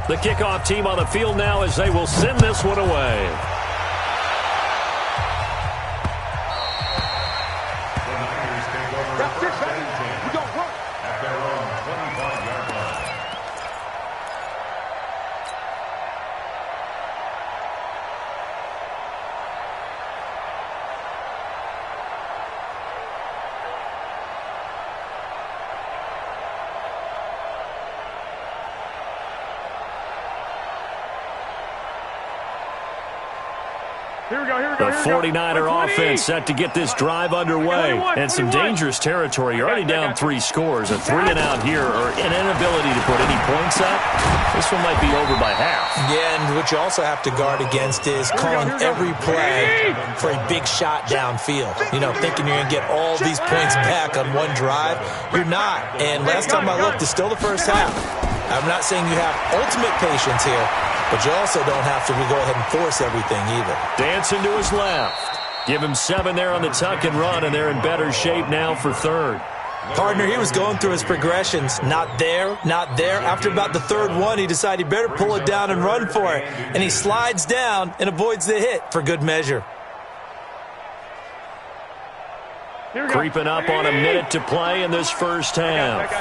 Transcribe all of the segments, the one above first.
The kickoff team on the field now as they will send this one away. That's 6 seconds. We don't run. At their own 25-yard line. The 49er offense set to get this drive underway. And some dangerous territory. You're already down 3 scores. A 3-and-out here or an inability to put any points up. This one might be over by half. Yeah, and what you also have to guard against is calling every play for a big shot downfield. You know, thinking you're going to get all these points back on one drive. You're not. And last time I looked, it's still the first half. I'm not saying you have ultimate patience here, but you also don't have to go ahead and force everything either. Dancing to his left. Give him 7 there on the tuck and run, and they're in better shape now for third. Partner, he was going through his progressions. Not there, not there. After about the third one, he decided he better pull it down and run for it. And he slides down and avoids the hit for good measure. Creeping up on a minute to play in this first half.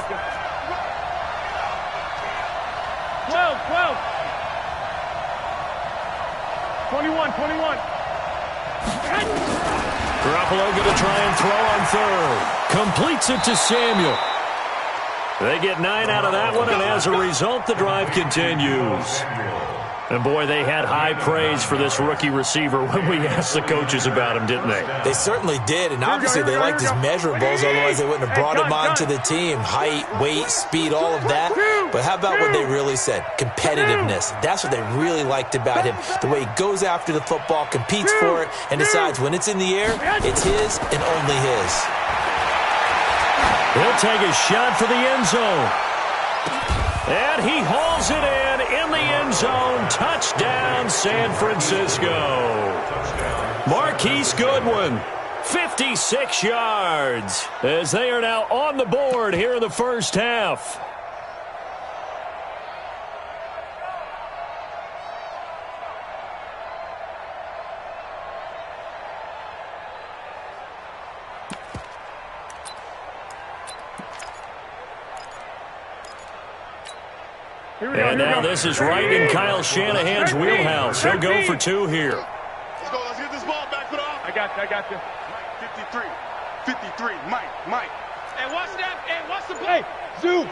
12. 21. Garoppolo going to try and throw on third. Completes it to Samuel. They get 9 out of that one, and as a result, the drive continues. And, boy, they had high praise for this rookie receiver when we asked the coaches about him, didn't they? They certainly did, and obviously they liked his measurables, otherwise they wouldn't have brought him onto the team. Height, weight, speed, all of that. But how about what they really said? Competitiveness. That's what they really liked about him. The way he goes after the football, competes for it, and decides when it's in the air, it's his and only his. He'll take a shot for the end zone. And he hauls it in the end zone. Touchdown, San Francisco. Marquise Goodwin, 56 yards, as they are now on the board here in the first half. And now this is right in Kyle Shanahan's wheelhouse. He'll go for 2 here. Let's go. Let's get this ball back. Put off. I got you. 53. Mike. Hey, watch that. Hey, watch the play. Zoom.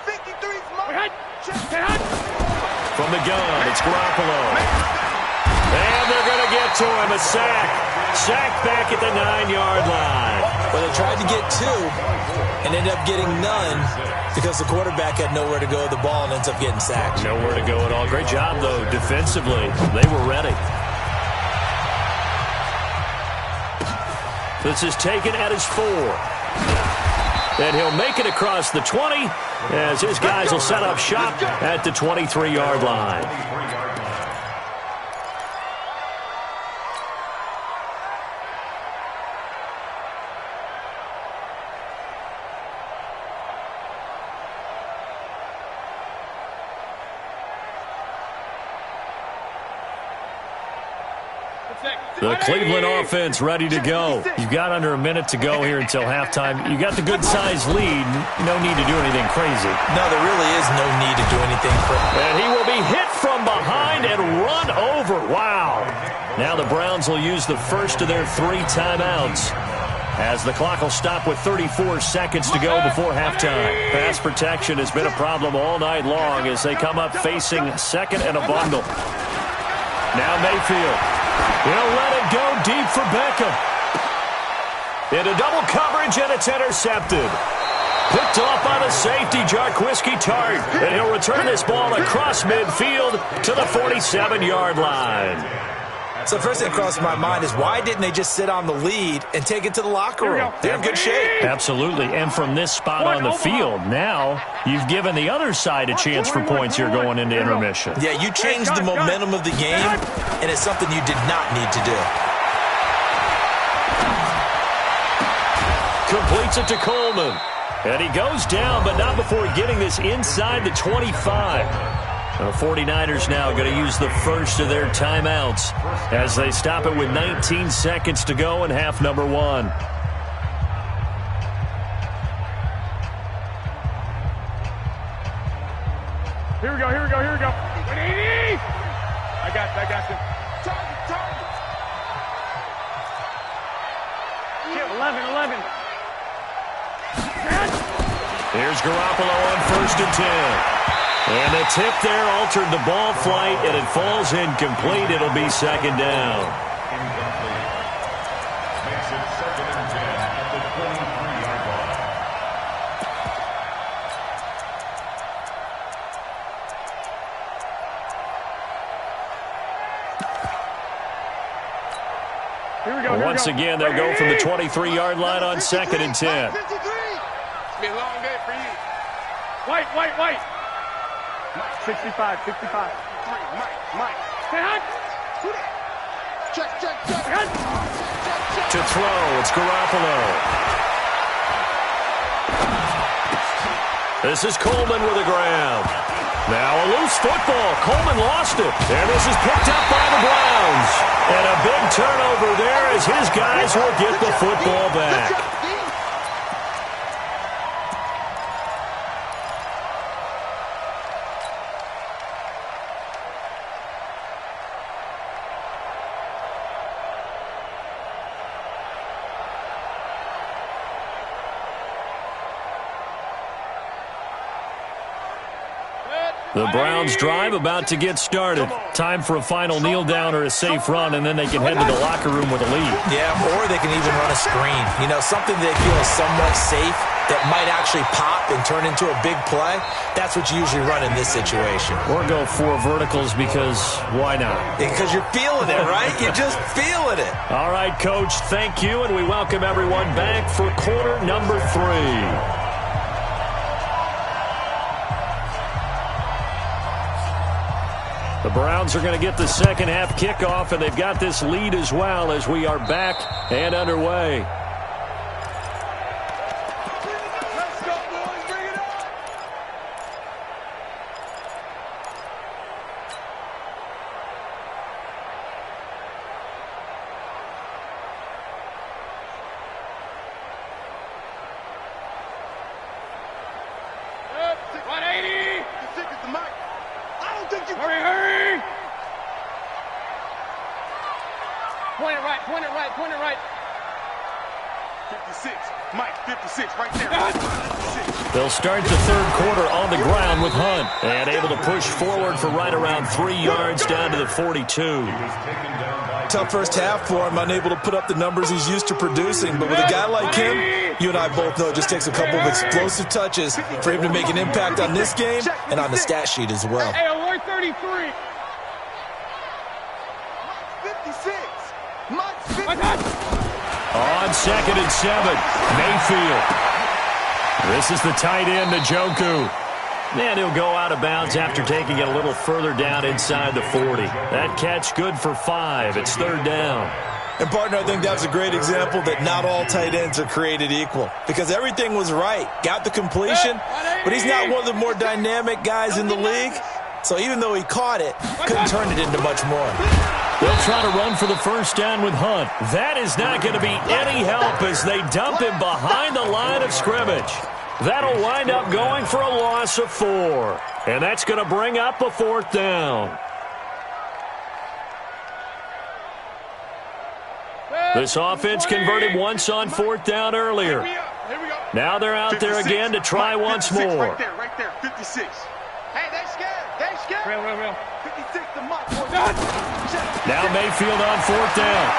53's Mike. From the gun, it's Garoppolo. And they're going to get to him. A sack. Sack back at the 9-yard line. Well, they tried to get 2 and ended up getting none because the quarterback had nowhere to go with the ball and ends up getting sacked. Nowhere to go at all. Great job, though, defensively. They were ready. This is taken at his 4. And he'll make it across the 20 as his guys will set up shop at the 23-yard line. The Cleveland offense ready to go. You've got under a minute to go here until halftime. You got the good-sized lead. No need to do anything crazy. No, there really is no need to do anything crazy. And he will be hit from behind and run over. Wow. Now the Browns will use the first of their 3 timeouts, as the clock will stop with 34 seconds to go before halftime. Pass protection has been a problem all night long as they come up facing second and a bundle. Now Mayfield. He'll let it go deep for Beckham. Into double coverage, and it's intercepted. Picked off by the safety, Jarquiski Tart. And he'll return this ball across midfield to the 47-yard line. So the first thing that crossed my mind is why didn't they just sit on the lead and take it to the locker room? They're in good shape. Absolutely. And from this spot on the field, now you've given the other side a chance for points here going into intermission. Yeah, you changed the momentum of the game, and it's something you did not need to do. Completes it to Coleman. And he goes down, but not before getting this inside the 25. The 49ers now going to use the first of their timeouts as they stop it with 19 seconds to go in half number 1. Here we go, here we go, here we go. 180! I got you. Target. 11. Here's Garoppolo on 1st and 10. And the tip there altered the ball flight, and it falls incomplete. It'll be 2nd down. Incomplete. Makes it 2nd and 10 at the 23-yard line. Here we go. Once again, they'll go from the 23-yard line on 2nd and 10. It's be a long day for you. White. 65. Mike. Check. To throw, it's Garoppolo. This is Coleman with the ground. Now a loose football. Coleman lost it. And this is picked up by the Browns. And a big turnover there as his guys will get the football back. The Browns drive about to get started. Time for a final kneel down or a safe run, and then they can head to the locker room with a lead. Yeah, or they can even run a screen. You know, something they feel is somewhat safe that might actually pop and turn into a big play. That's what you usually run in this situation. Or go 4 verticals because why not? Because you're feeling it, right? You're just feeling it. All right, Coach, thank you, and we welcome everyone back for quarter number 3. The Browns are going to get the second half kickoff, and they've got this lead as well as we are back and underway. Let's go, boys. Bring it on. Yep, 180. The 6 is the mic. I don't think you... Hurry! Point it right. 56. Mike, 56, right there. 56. They'll start the third quarter on the ground with Hunt. And able to push forward for right around 3 yards down to the 42. Tough first half for him, unable to put up the numbers he's used to producing. But with a guy like him, you and I both know it just takes a couple of explosive touches for him to make an impact on this game and on the stat sheet as well. Hey, alert 33. 56. Mike 56. On 2nd and 7, Mayfield. This is the tight end, Njoku. And he'll go out of bounds after taking it a little further down inside the 40. That catch good for 5. It's 3rd down. And, partner, I think that's a great example that not all tight ends are created equal. Because everything was right. Got the completion, but he's not one of the more dynamic guys in the league. So even though he caught it, couldn't turn it into much more. They'll try to run for the first down with Hunt. That is not going to be any help as they dump him behind the line of scrimmage. That'll wind up going for a loss of 4. And that's going to bring up a 4th down. This offense converted once on 4th down earlier. Now they're out there again to try once more. Right there, 56. Hey, they scared. Real. 56 to Mike. Now Mayfield on 4th down.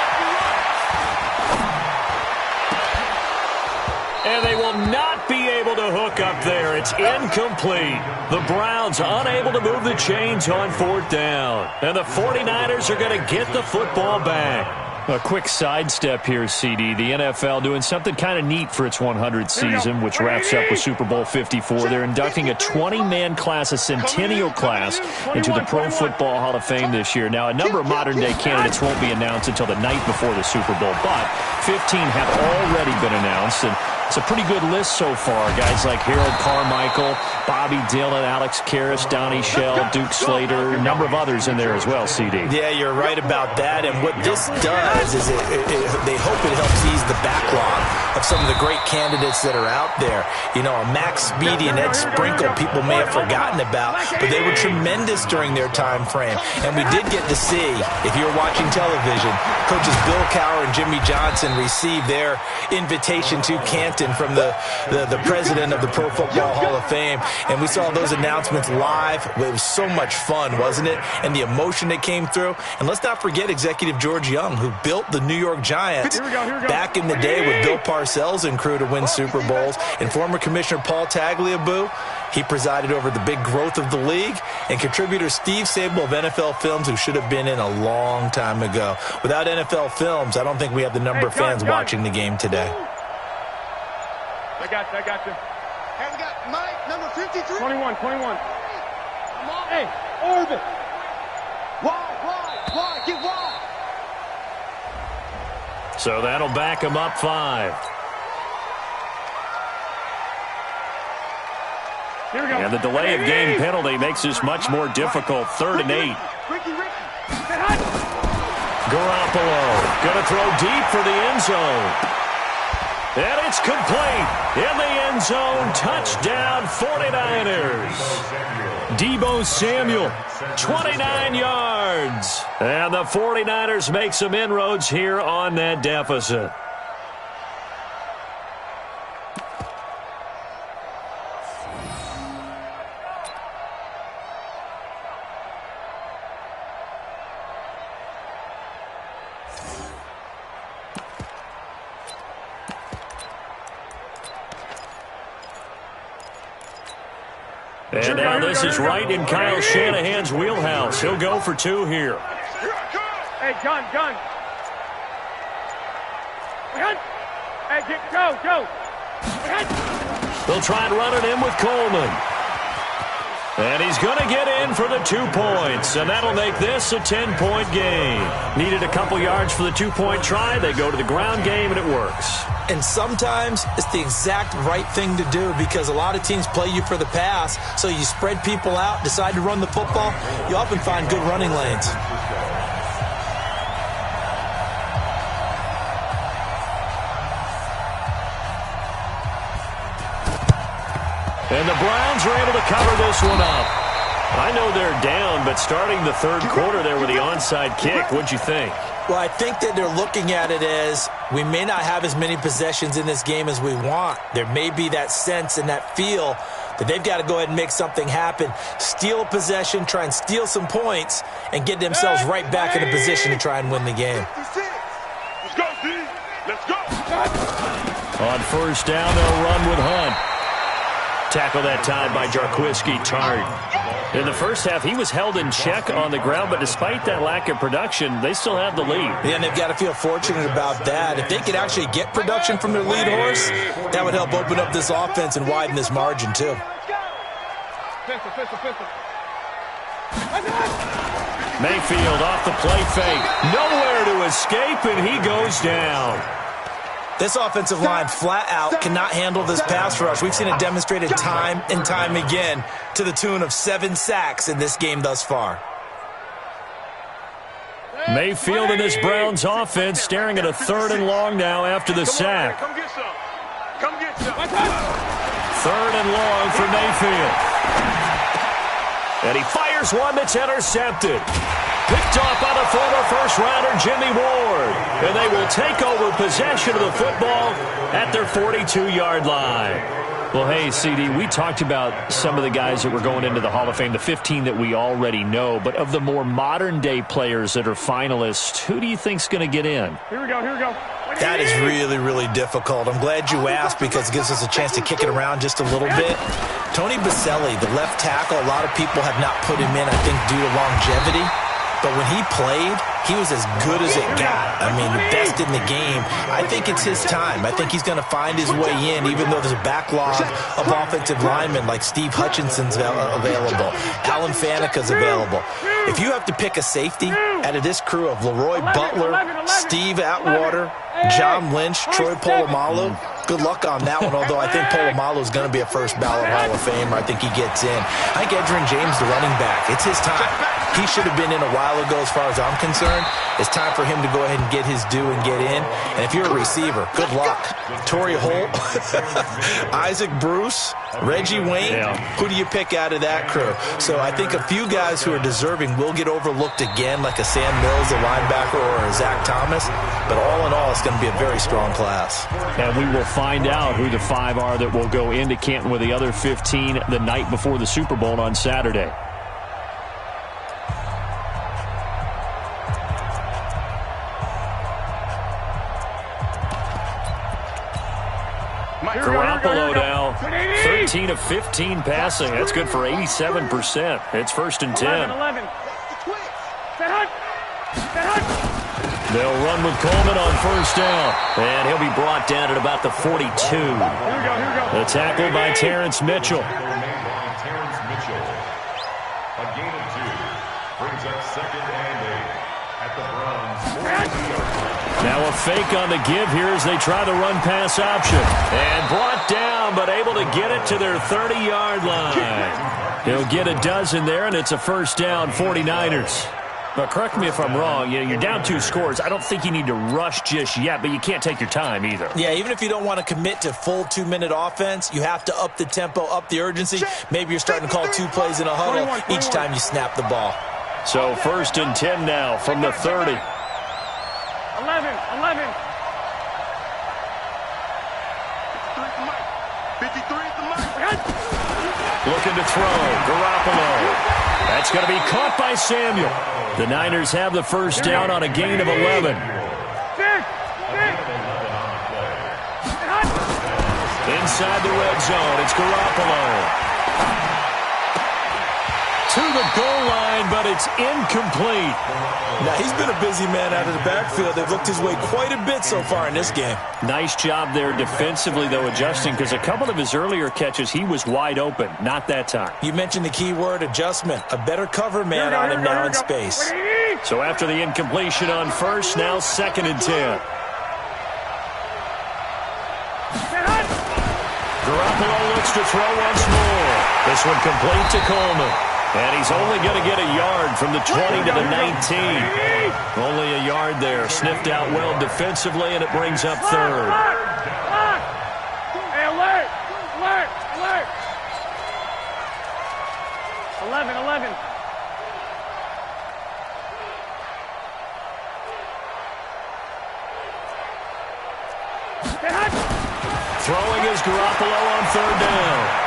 And they will not be able to hook up there. It's incomplete. The Browns unable to move the chains on 4th down. And the 49ers are going to get the football back. A quick sidestep here, CD. The NFL doing something kind of neat for its 100th season, which wraps up with Super Bowl 54. They're inducting a 20-man class, a centennial class, into the Pro Football Hall of Fame this year. Now, a number of modern-day candidates won't be announced until the night before the Super Bowl, but 15 have already been announced, and It's a pretty good list so far. Guys like Harold Carmichael, Bobby Dillon, Alex Karras, Donnie Shell, Duke Slater, a number of others in there as well, CD. Yeah, you're right about that. And what this does is they hope it helps ease the backlog of some of the great candidates that are out there. You know, Max Speedy and Ed Sprinkle, people may have forgotten about, but they were tremendous during their time frame. And we did get to see, if you're watching television, coaches Bill Cowher and Jimmy Johnson receive their invitation to Canton from the president of the Pro Football Hall of Fame. And we saw those announcements live. It was so much fun, wasn't it? And the emotion that came through. And let's not forget executive George Young, who built the New York Giants back in the day with Bill Parcells and crew to win Super Bowls. And former Commissioner Paul Tagliabue, he presided over the big growth of the league. And contributor Steve Sable of NFL Films, who should have been in a long time ago. Without NFL Films, I don't think we have the number of fans watching the game today. I got you. Hey, we got Mike, number 53. 21. Come on. Hey, orbit. Wide, get wide. So that'll back him up 5. Here we go. And the delay of game penalty makes this much more difficult. 3rd and 8. Ricky. Garoppolo going to throw deep for the end zone. And it's complete. In the end zone, touchdown 49ers. Deebo Samuel, 29 yards. And the 49ers make some inroads here on that deficit. And now this is right in Kyle Shanahan's wheelhouse. He'll go for 2 here. Hey, gun. Hey, go. They'll try and run it in with Coleman. And he's going to get in for the 2 points. And that'll make this a 10-point game. Needed a couple yards for the 2-point try. They go to the ground game, and it works. And sometimes it's the exact right thing to do because a lot of teams play you for the pass. So you spread people out, decide to run the football. You often find good running lanes. And the Browns are able to cover this one up. I know they're down, but starting the 3rd quarter there with the onside kick, what'd you think? Well, I think that they're looking at it as we may not have as many possessions in this game as we want. There may be that sense and that feel that they've got to go ahead and make something happen, steal a possession, try and steal some points, and get themselves right back in a position to try and win the game. Let's go, D. Let's go. On 1st down, they'll run with Hunt. Tackle that time by Jarquiski Tart. In the first half, he was held in check on the ground, but despite that lack of production, they still have the lead. Yeah, and they've got to feel fortunate about that. If they could actually get production from their lead horse, that would help open up this offense and widen this margin, too. Mayfield off the play fake. Nowhere to escape, and he goes down. This offensive line flat out cannot handle this pass rush. We've seen it demonstrated time and time again to the tune of 7 sacks in this game thus far. Mayfield and this Browns offense staring at a 3rd and long now after the sack. Come get some. 3rd and long for Mayfield. And he fires one that's intercepted. Picked off by the former first-rounder Jimmy Ward. And they will take over possession of the football at their 42-yard line. Well, hey, CD, we talked about some of the guys that were going into the Hall of Fame, the 15 that we already know. But of the more modern-day players that are finalists, who do you think's going to get in? Here we go. That is really, really difficult. I'm glad you asked because it gives us a chance to kick it around just a little bit. Tony Baselli, the left tackle, a lot of people have not put him in, I think, due to longevity. But when he played, he was as good as it got. I mean, the best in the game. I think it's his time. I think he's going to find his way in, even though there's a backlog of offensive linemen like Steve Hutchinson's available. Alan Fanika's available. If you have to pick a safety out of this crew of Leroy Butler, Steve Atwater, John Lynch, Troy Polamalu, good luck on that one, although I think Polamalu is going to be a first ballot Hall of Famer. I think he gets in. I think Edgerrin James, the running back, it's his time. He should have been in a while ago as far as I'm concerned. It's time for him to go ahead and get his due and get in. And if you're a receiver, good luck. Torrey Holt, Isaac Bruce, Reggie Wayne, who do you pick out of that crew? So I think a few guys who are deserving will get overlooked again, like a Sam Mills, a linebacker, or a Zach Thomas. But all in all, it's going to be a very strong class. And we will find out who the 5 are that will go into Canton with the other 15 the night before the Super Bowl on Saturday. Garoppolo now, 13 of 15 passing. That's good for 87%. It's 1st and 10. 11. They'll run with Coleman on 1st down. And he'll be brought down at about the 42. Here we go. The tackle by Terrence Mitchell. A gain of 2 brings up 2nd and 8 at the Browns. Now a fake on the give here as they try the run-pass option. And brought down, but able to get it to their 30-yard line. He'll get a dozen there, and it's a 1st down, 49ers. But correct me if I'm wrong, you're down 2 scores. I don't think you need to rush just yet, but you can't take your time either. Yeah, even if you don't want to commit to full 2-minute offense, you have to up the tempo, up the urgency. Maybe you're starting to call 2 plays in a huddle each time you snap the ball. So 1st and 10 now from the 30. 11. 53 at the mic. Looking to throw. Garoppolo. That's going to be caught by Samuel. The Niners have the 1st down on a gain of 11. Inside the red zone, it's Garoppolo. To the goal line, but it's incomplete. Now, he's been a busy man out of the backfield. They've looked his way quite a bit so far in this game. Nice job there defensively, though, adjusting, because a couple of his earlier catches, he was wide open. Not that time. You mentioned the key word, adjustment. A better cover man on him now in space. So after the incompletion on 1st, now 2nd and 10. Garoppolo looks to throw once more. This one complete to Coleman. And he's only going to get a yard from the 20 to the 19. Only a yard there. Sniffed out well defensively, and it brings up 3rd. Hey, alert! 11. Throwing is Garoppolo on 3rd down.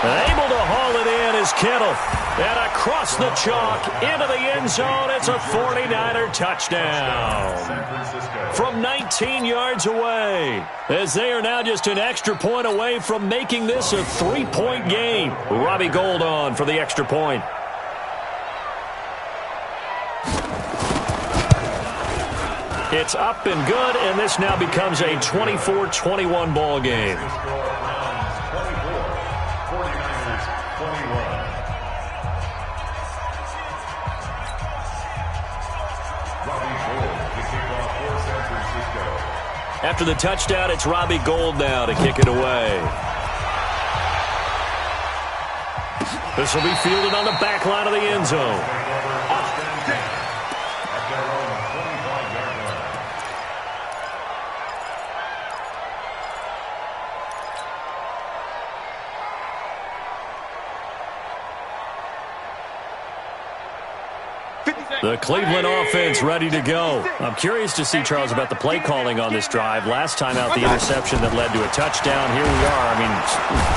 Able to haul it in is Kittle. And across the chalk, into the end zone, it's a 49er touchdown. From 19 yards away, as they are now just an extra point away from making this a 3-point game. Robbie Gould on for the extra point. It's up and good, and this now becomes a 24-21 ball game. After the touchdown, it's Robbie Gould now to kick it away. This will be fielded on the back line of the end zone. The Cleveland offense ready to go. I'm curious to see, Charles, about the play calling on this drive. Last time out, the interception that led to a touchdown. Here we are. I mean,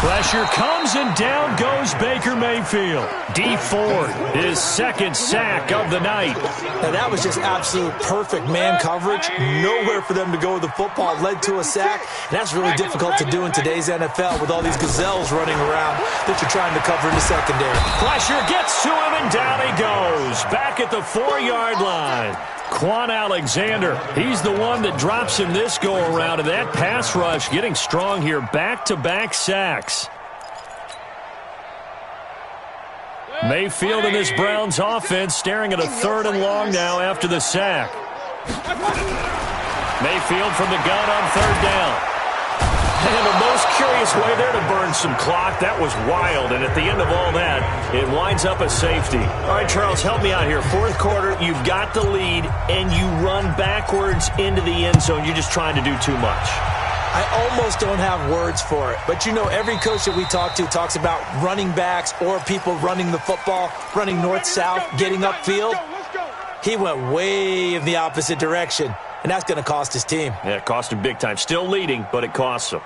pressure comes and down goes Baker Mayfield. D Ford, his 2nd sack of the night. Now, that was just absolute perfect man coverage. Nowhere for them to go with the football. Led to a sack. And that's really difficult to do in today's NFL with all these gazelles running around that you're trying to cover in the secondary. Pressure gets to him, and down he goes. Back at the 4-yard line. Quan Alexander, he's the one that drops him this go-around, and that pass rush getting strong here. Back-to-back sacks. Mayfield and this Browns offense staring at a 3rd and long now after the sack. Mayfield from the gun on 3rd down. And the most curious way there to burn some clock. That was wild. And at the end of all that, it winds up a safety. All right, Charles, help me out here. Fourth quarter, you've got the lead, and you run backwards into the end zone. You're just trying to do too much. I almost don't have words for it. But, you know, every coach that we talk to talks about running backs or people running the football, running north-south, getting upfield. He went way in the opposite direction, and that's going to cost his team. Yeah, it cost him big time. Still leading, but it costs him.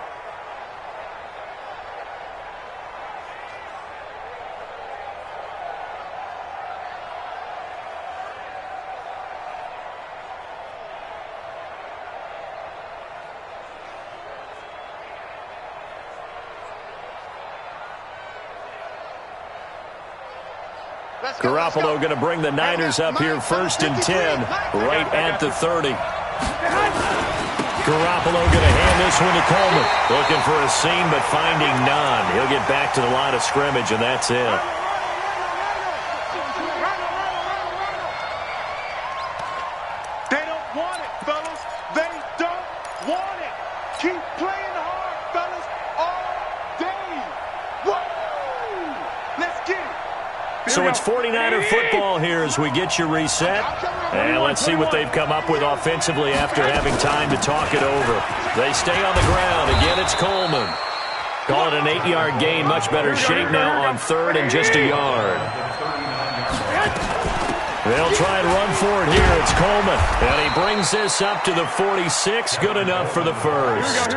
Garoppolo going to bring the Niners up here 1st and 10, right at the 30. Garoppolo going to hand this one to Coleman. Looking for a seam, but finding none. He'll get back to the line of scrimmage, and that's it. They don't want it, fellas. They don't want it. Keep playing hard, fellas, all day. Woo! Let's get it. So it's 49er football here as we get you reset. And let's see what they've come up with offensively after having time to talk it over. They stay on the ground. Again, it's Coleman. Call it an 8-yard gain. Much better shape now on 3rd and just a yard. They'll try and run for it here. It's Coleman. And he brings this up to the 46. Good enough for the first.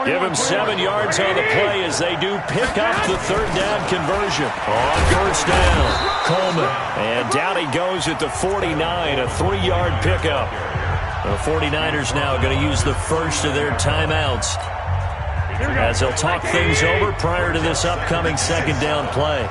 Give him 7 yards on the play as they do pick up the 3rd down conversion. On 1st down, Coleman. And down he goes at the 49, a 3-yard pickup. The 49ers now going to use the first of their timeouts as they'll talk things over prior to this upcoming 2nd down play.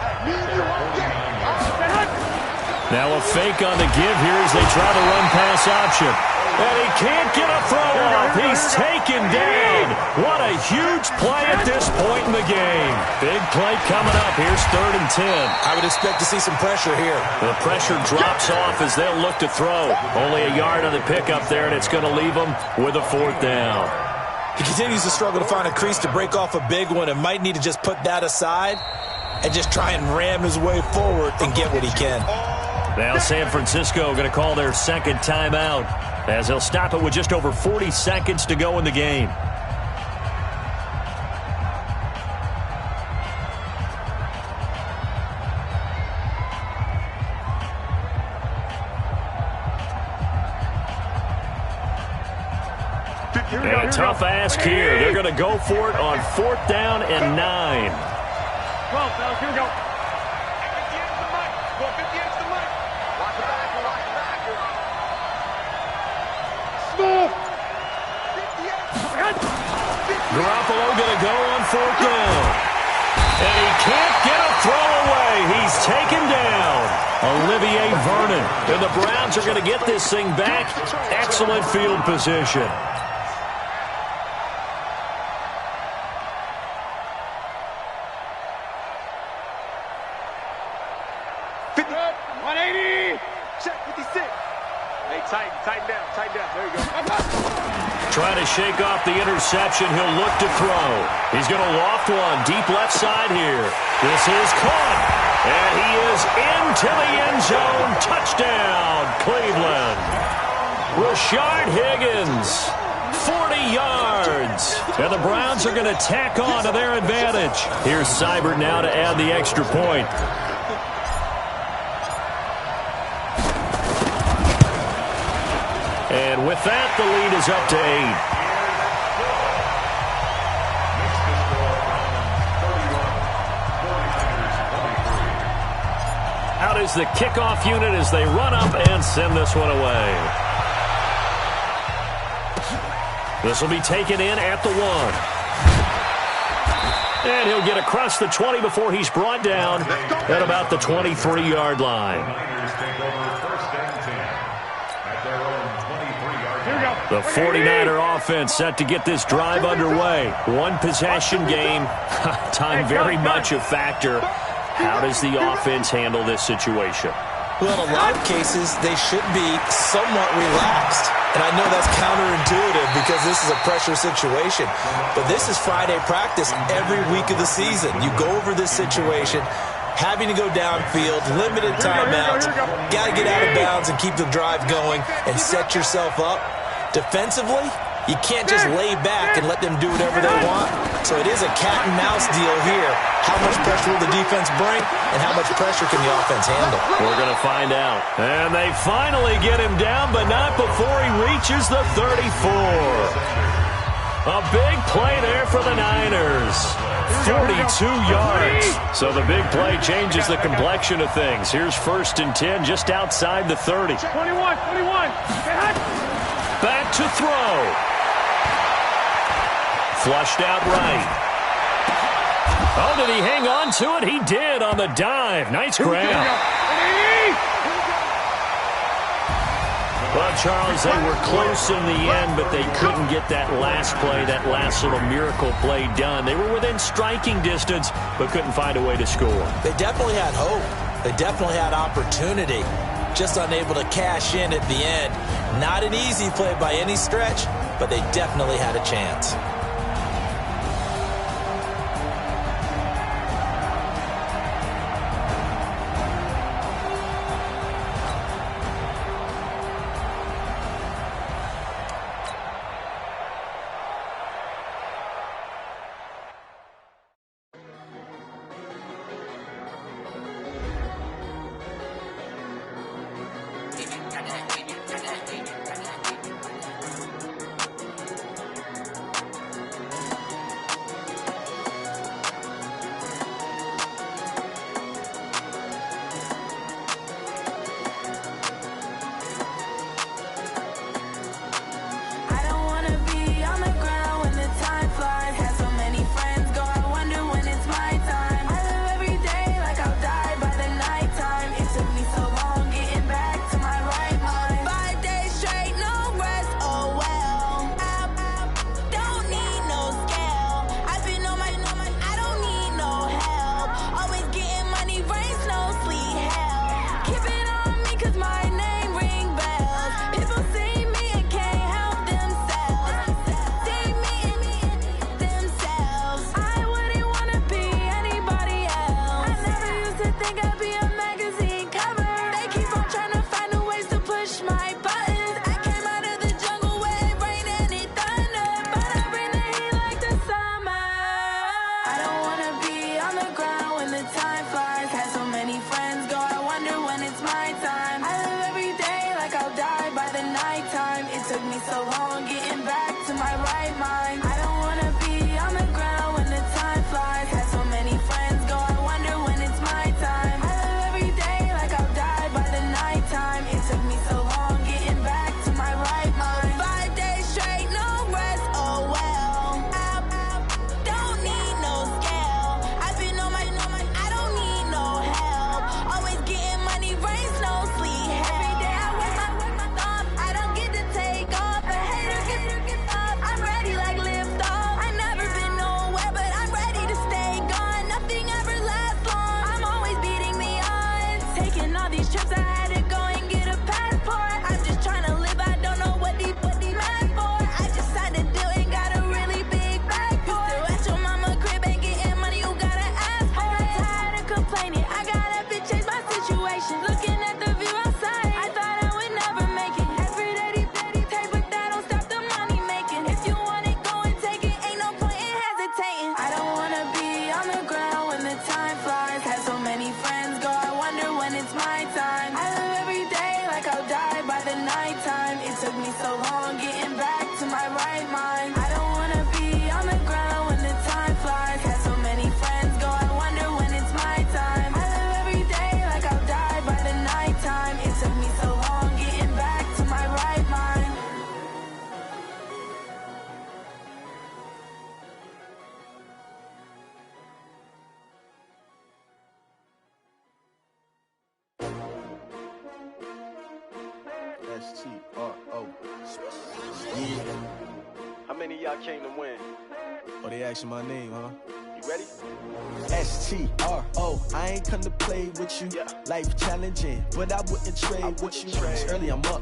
Now a fake on the give here as they try the run-pass option. And he can't get a throw off. He's taken down. What a huge play at this point in the game. Big play coming up. Here's 3rd and 10. I would expect to see some pressure here. The pressure drops off as they'll look to throw. Only a yard on the pickup there, and it's going to leave them with a 4th down. He continues to struggle to find a crease to break off a big one and might need to just put that aside and just try and ram his way forward and get what he can. Now San Francisco going to call their 2nd timeout as they'll stop it with just over 40 seconds to go in the game. And a tough ask here. They're going to go for it on 4th down and 9. 12, fellas, here we go. Garoppolo going to go on 4th down. And he can't get a throw away. He's taken down. Olivier Vernon. And the Browns are going to get this thing back. Excellent field position. Trying to shake off the interception. He'll look to throw. He's going to loft one deep left side here. This is caught. And he is into the end zone. Touchdown, Cleveland. Rashard Higgins, 40 yards. And the Browns are going to tack on to their advantage. Here's Seibert now to add the extra point. And with that, the lead is up to 8. Out is the kickoff unit as they run up and send this one away. This will be taken in at the 1. And he'll get across the 20 before he's brought down at about the 23-yard line. The 49er offense set to get this drive underway. One possession game. Time very much a factor. How does the offense handle this situation? Well, in a lot of cases, they should be somewhat relaxed. And I know that's counterintuitive because this is a pressure situation. But this is Friday practice every week of the season. You go over this situation, having to go downfield, limited timeouts, got to get out of bounds and keep the drive going and set yourself up. Defensively, you can't just lay back and let them do whatever they want. So it is a cat and mouse deal here. How much pressure will the defense bring and how much pressure can the offense handle? We're going to find out. And they finally get him down, but not before he reaches the 34. A big play there for the Niners. 42 yards. So the big play changes the complexion of things. Here's 1st and 10 just outside the 30. 21. Back to throw. Flushed out right. Oh, did he hang on to it? He did on the dive. Nice grab. Well, Charles, they were close in the end, but they couldn't get that last play, that last little miracle play done. They were within striking distance, but couldn't find a way to score. They definitely had hope. They definitely had opportunity. Just unable to cash in at the end. Not an easy play by any stretch, but they definitely had a chance. S-T-R-O. Yeah. How many of y'all came to win? Oh, they asking my name, huh? You ready? STRO, I ain't come to play with you. Life challenging, but I wouldn't trade with you. It's early, I'm up.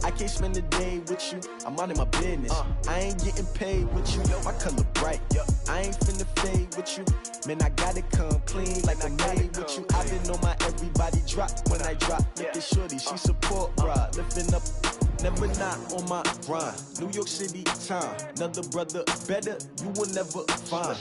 I can't spend the day with you. I'm out of my business. I ain't getting paid with you. My color bright. I ain't finna fade with you. Man, I gotta come clean like I'm made with you. I've been on my everybody drop when I drop. Look at shorty, she support, bruh. Lifting up. Never not on my grind. New York City time. Another brother better, you will never find.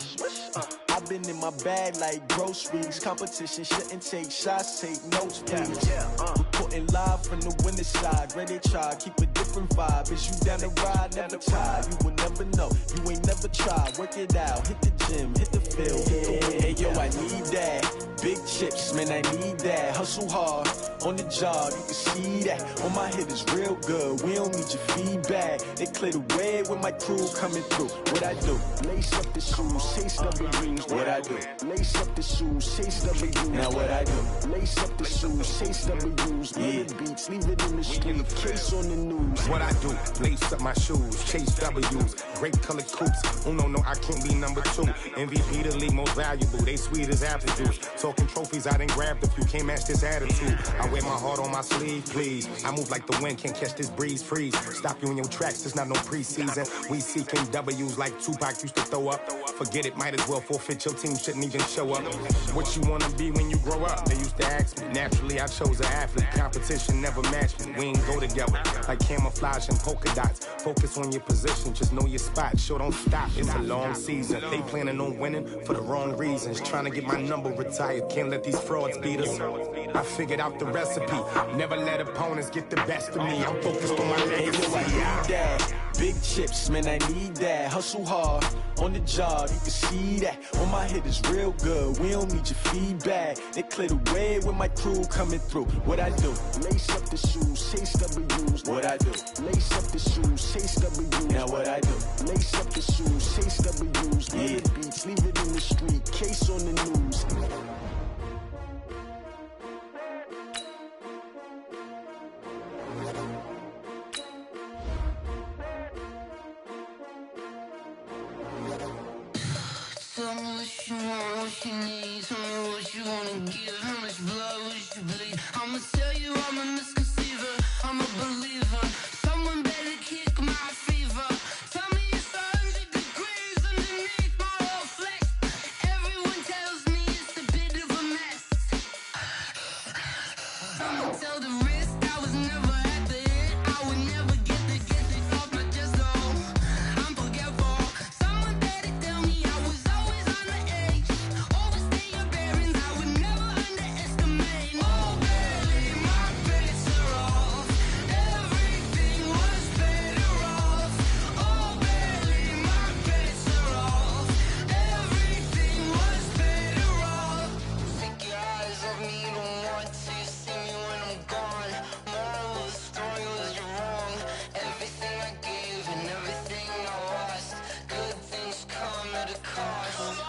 I've been in my bag like groceries. Competition shouldn't take shots, take notes, please. Reporting live from the winning side. Ready to try, keep a different vibe. Is you down the ride? Never tired. You will never know. You ain't never tried. Work it out. Hit the gym, hit the field, hit the wind. Hey yo, I need that. Big chips, man, I need that. Hustle hard on the job, you can see that. On my head is real good. We don't need your feedback. They clear the way with my crew coming through. What I do? Lace up the shoes, chase W's. What I do? Lace up the shoes, chase W's. Now what I do? Lace up the shoes, chase W's. Leave beats, leave it in the street. Case on the news. What I do? Lace up my shoes, chase W's. Great colored coops. Oh no, I can't be number 2. MVP the league most valuable. They sweet as apple juice. Talking trophies, I done grabbed a few. Can't match this attitude. I wear my heart on my sleeve, please. I move like the wind, can't catch this breeze, freeze. Stop you in your tracks, it's not no preseason. We seeking W's like Tupac used to throw up. Forget it, might as well forfeit. Your team shouldn't even show up. What you wanna be when you grow up? They used to ask me. Naturally, I chose an athlete. Competition never matched me. We ain't go together like camouflage and polka dots. Focus on your position, just know your spot. Sure, don't stop. It's a long season. They planning on winning for the wrong reasons. Trying to get my number retired. Can't let these frauds beat us. I figured out the recipe. Never let opponents get the best of me. I'm focused on my legacy. Big chips, man, I need that. Hustle hard on the job, you can see that. On my head is real good. We don't need your feedback. They clear the way with my crew coming through. What I do? Lace up the shoes, chase W's. What I do? Lace up the shoes, chase W's. Now what I do? Lace up the shoes, chase W's. Leave beats, leave it in the street. Case on the news. Tell me what you want, what you need. Tell me what you wanna give. How much blood would you bleed? I'ma tell you I'm a misconceiver. I'm a believer. Someone better kick my fever. Tell me it's 100 degrees underneath my whole flesh. Everyone tells me it's a bit of a mess. I'ma tell the risk I was never at the hit. I would never get the off my chest though. I'm forgetful. Someone better tell me I was always on the edge. Overstay your bearings, I would never underestimate. Oh baby, my bets are off. Everything was better off. Oh baby, my bets are off. Everything was better off. Take your eyes off me, you don't want to see me when I'm gone. Moral of the story was you're wrong. Everything I gave and everything I lost. Good things come at a cost.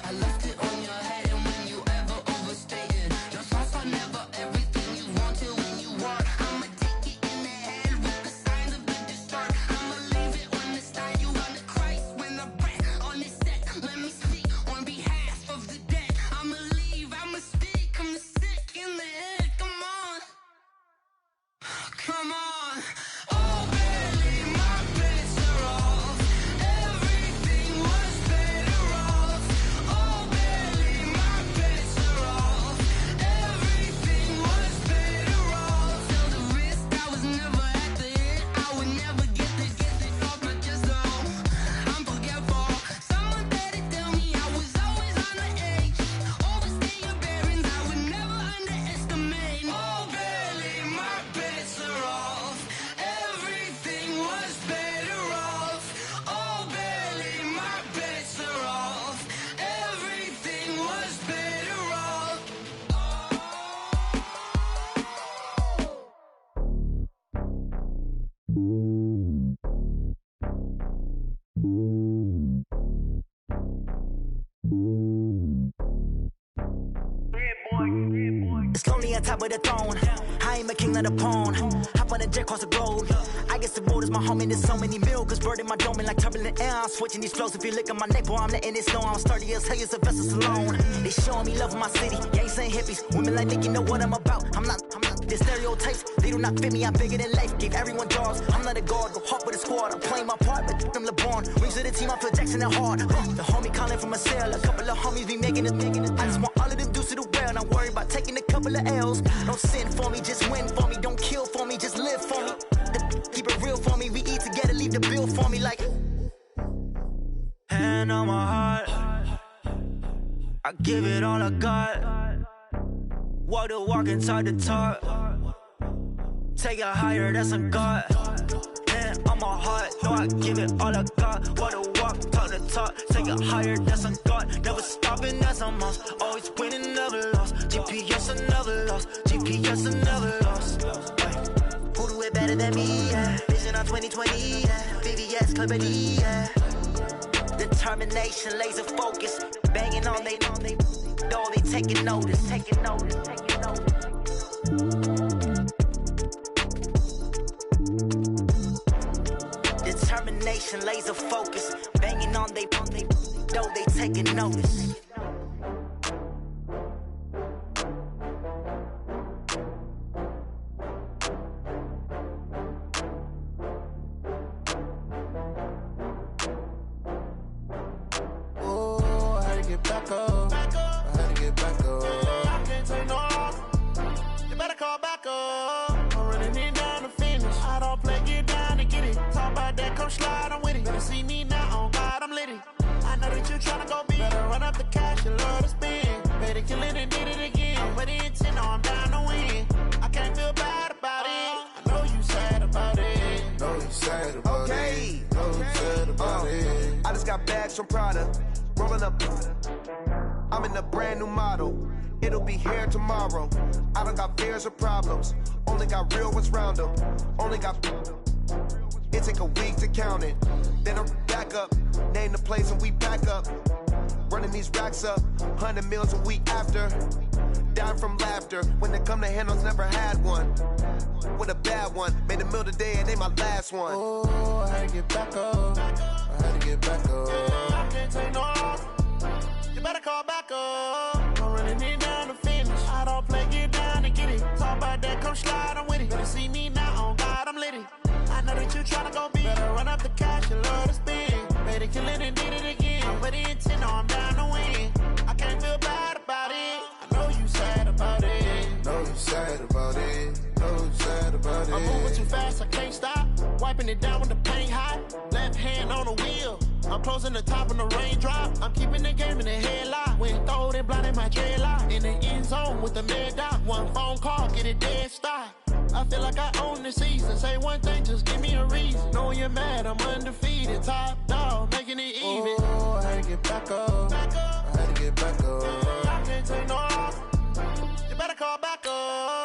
I left it on your head, and when you ever overstated, your thoughts are never everything you wanted when you want. I'ma take it in the head with the signs of the distort. I'ma leave it on the side. You on the Christ when I breath on this set. Let me speak on behalf of the dead. I'ma leave, I'ma speak. I'm the sick in the head. Come on, come on. Oh baby, my bets are off. Everything was better off. Oh baby, my bets are off. Everything was better off. Tell the risk I was never at the hit. I would never get this off my chest though. I'm forgetful. Someone better tell me I was always on the edge. Overstay your bearings, I would never underestimate. Oh baby, my bets are off. Everything was better off. Oh baby, my bets are off. Everything was better off. Red boy. It's lonely on top of the throne. I ain't a king of the pawn. Hop on a jet across the globe. I guess the road is my home and there's so many milkers burning my dome like turbulent air. I'm switching these flows. If you look at my neck, boy, I'm letting it snow. I'm sturdy as hell, it's a vessel alone. They showing me love in my city. Gangs ain't hippies. Women like Nick, you know what I'm about. I'm not the stereotypes. They do not fit me. I'm bigger than life. Gave everyone jobs. I'm not a guard. Go hard with a squad. I'm playing my part, but I'm LeBron. Rings of the team, I feel Jackson and hard. The homie calling from a cell. A couple of homies be making it. I just want all of them dudes to the well. Not worry about taking a couple of L's. Don't sin for me, just win for me. Don't kill for me, just live for me. Keep it real for me. We eat together, leave the bill for me like. Hand on my heart, I give it all I got. Walk the walk and talk the talk. Take it higher, that's a God. Hand on my heart, no, I give it all I got. Walk the walk, talk the talk. Take it higher, that's a God. Never stopping, that's a must. Always winning, never lost. GPS, I never lost. GPS, I never lost. Who do it better than me? Yeah. Vision on 2020. Yeah. VVS, Clarity. Yeah. Determination, laser focus. Banging on they though they taking notice. Taking notice. Taking notice. Determination, laser focus. Banging on they though they taking notice. Back up. I had to get back up. I can't take no loss. You better call back up. I'm running it down to finish. I don't play, get down and get it. Talk about that, come slide, I'm with it. Better see me now, on God, I'm lit it. I know that you tryna go big. Better run up the cash, you love to spend. Better kill it and did it again. I'm with the intent, no, I'm down to win. I can't feel bad about it. I know you sad about it. Know you sad about it. Know you sad about it. I just got bags from Prada. Rolling up, I'm in a brand new model. It'll be here tomorrow. I don't got fears or problems. Only got real ones round them. Only got. It take a week to count it. Then I'm back up. Name the place and we back up. Running these racks up. 100 meals a week after. Dying from laughter. When they come to handles, never had one. With a bad one. Made a meal today and ain't my last one. Oh, I had to get back up. I had to get back up. I can't take no loss. You better call back up. I'm running it down to finish. I don't play, get down and get it. Talk about that, come slide, I'm with it. Better see me now, on God, I'm lit it. I know that you tryna go big. Better run up the cash, you love to spend. Better kill it and did it again. I'm with the intent, no, I'm down to win. I can't feel bad about it. I know you sad about it. Know you sad about it. Know you sad about it. I'm moving too fast, I can't stop. Wiping it down with the paint hot. Left hand on the wheel. I'm closing the top on the raindrop. I'm keeping the game in the headlock. When throwed and blinded my dreadlock. In the end zone with the mad dot. One phone call, get it dead stop. I feel like I own the season. Say one thing, just give me a reason. Knowing you're mad, I'm undefeated. Top dog, making it even. Oh, I had to get back up. I had to get back up. I can't take no loss. You better call back up.